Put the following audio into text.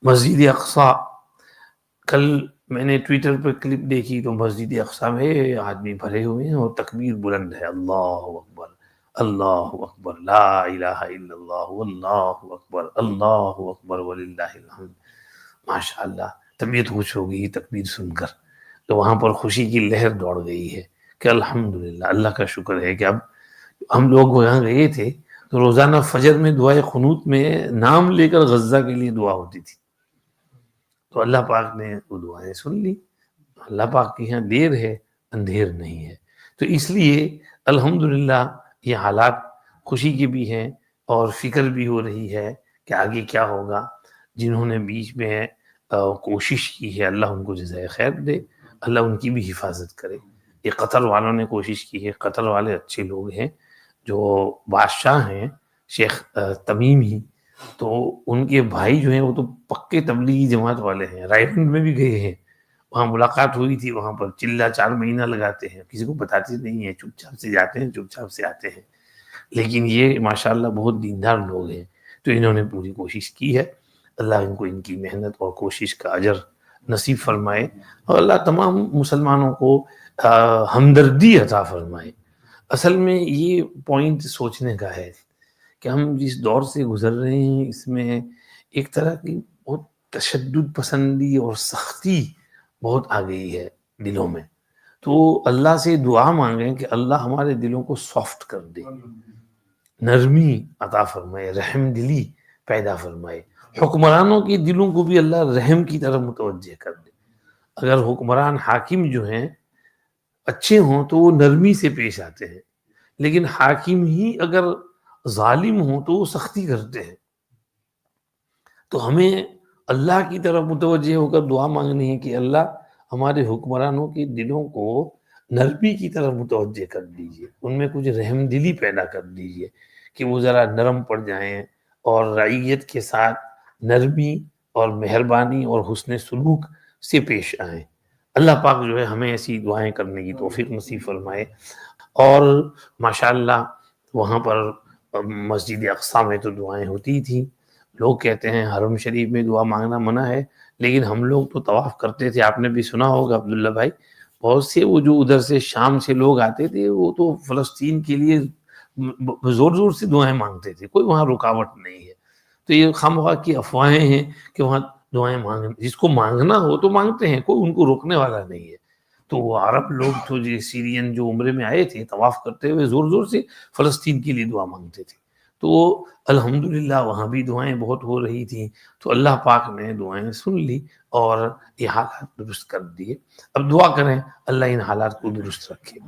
مسجد اقصی، کل میں نے ٹویٹر پہ کلپ دیکھی تو مسجد اقصی میں آدمی بھرے ہوئے ہیں اور تکبیر بلند ہے، اللہ اکبر اللہ اکبر لا الہ الا اللہ اللہ اکبر اللہ اکبر وللہ الحمد۔ ماشاء اللہ، طبیعت خوش ہو گئی تکبیر سن کر، تو وہاں پر خوشی کی لہر دوڑ گئی ہے کہ الحمدللہ، اللہ کا شکر ہے کہ اب ہم لوگ وہاں گئے تھے تو روزانہ فجر میں دعائے قنوت میں نام لے کر غزہ کے لیے دعا ہوتی تھی، تو اللہ پاک نے وہ دعائیں سن لی۔ اللہ پاک کے یہاں دیر ہے اندھیر نہیں ہے، تو اس لیے الحمدللہ یہ حالات خوشی کے بھی ہیں اور فکر بھی ہو رہی ہے کہ آگے کیا ہوگا۔ جنہوں نے بیچ میں کوشش کی ہے، اللہ ان کو جزائے خیر دے، اللہ ان کی بھی حفاظت کرے۔ یہ قطر والوں نے کوشش کی ہے، قطر والے اچھے لوگ ہیں، جو بادشاہ ہیں شیخ تمیمی، تو ان کے بھائی جو ہیں وہ تو پکے تبلیغی جماعت والے ہیں، رائے گنج میں بھی گئے ہیں، وہاں ملاقات ہوئی تھی، وہاں پر چلہ 4 مہینہ لگاتے ہیں، کسی کو بتاتے نہیں ہیں، چپ چاپ سے جاتے ہیں چپ چاپ سے آتے ہیں، لیکن یہ ماشاءاللہ بہت دیندار لوگ ہیں، تو انہوں نے پوری کوشش کی ہے۔ اللہ ان کو ان کی محنت اور کوشش کا اجر نصیب فرمائے، اور اللہ تمام مسلمانوں کو ہمدردی عطا فرمائے۔ اصل میں یہ پوائنٹ سوچنے کا ہے کہ ہم جس دور سے گزر رہے ہیں اس میں ایک طرح کی بہت تشدد پسندی اور سختی بہت آ گئی ہے دلوں میں، تو اللہ سے دعا مانگیں کہ اللہ ہمارے دلوں کو سافٹ کر دے، نرمی عطا فرمائے، رحم دلی پیدا فرمائے، حکمرانوں کے دلوں کو بھی اللہ رحم کی طرف متوجہ کر دے۔ اگر حکمران حاکم جو ہیں اچھے ہوں تو وہ نرمی سے پیش آتے ہیں، لیکن حاکم ہی اگر ظالم ہوں تو وہ سختی کرتے ہیں، تو ہمیں اللہ کی طرف متوجہ ہو کر دعا مانگنی ہے کہ اللہ ہمارے حکمرانوں کے دلوں کو نرمی کی طرف متوجہ کر دیجئے، ان میں کچھ رحم دلی پیدا کر دیجئے کہ وہ ذرا نرم پڑ جائیں اور رعیت کے ساتھ نرمی اور مہربانی اور حسن سلوک سے پیش آئیں۔ اللہ پاک جو ہے ہمیں ایسی دعائیں کرنے کی توفیق نصیب فرمائے۔ اور ماشاءاللہ وہاں پر مسجد اقصی میں تو دعائیں ہوتی تھیں، لوگ کہتے ہیں حرم شریف میں دعا مانگنا منع ہے، لیکن ہم لوگ تو طواف کرتے تھے، آپ نے بھی سنا ہوگا عبداللہ بھائی، بہت سے وہ جو ادھر سے شام سے لوگ آتے تھے وہ تو فلسطین کے لیے زور زور سے دعائیں مانگتے تھے، کوئی وہاں رکاوٹ نہیں ہے۔ تو یہ خواہ کی افواہیں ہیں کہ وہاں دعائیں جس کو مانگنا ہو تو مانگتے ہیں، کوئی ان کو روکنے والا نہیں ہے۔ تو وہ عرب لوگ تو جو سیرین جو عمرے میں آئے تھے طواف کرتے ہوئے زور زور سے فلسطین کے لیے دعا مانگتے تھے، تو الحمدللہ وہاں بھی دعائیں بہت ہو رہی تھیں، تو اللہ پاک نے دعائیں سن لی اور یہ حالات درست کر دیے۔ اب دعا کریں اللہ ان حالات کو درست رکھے۔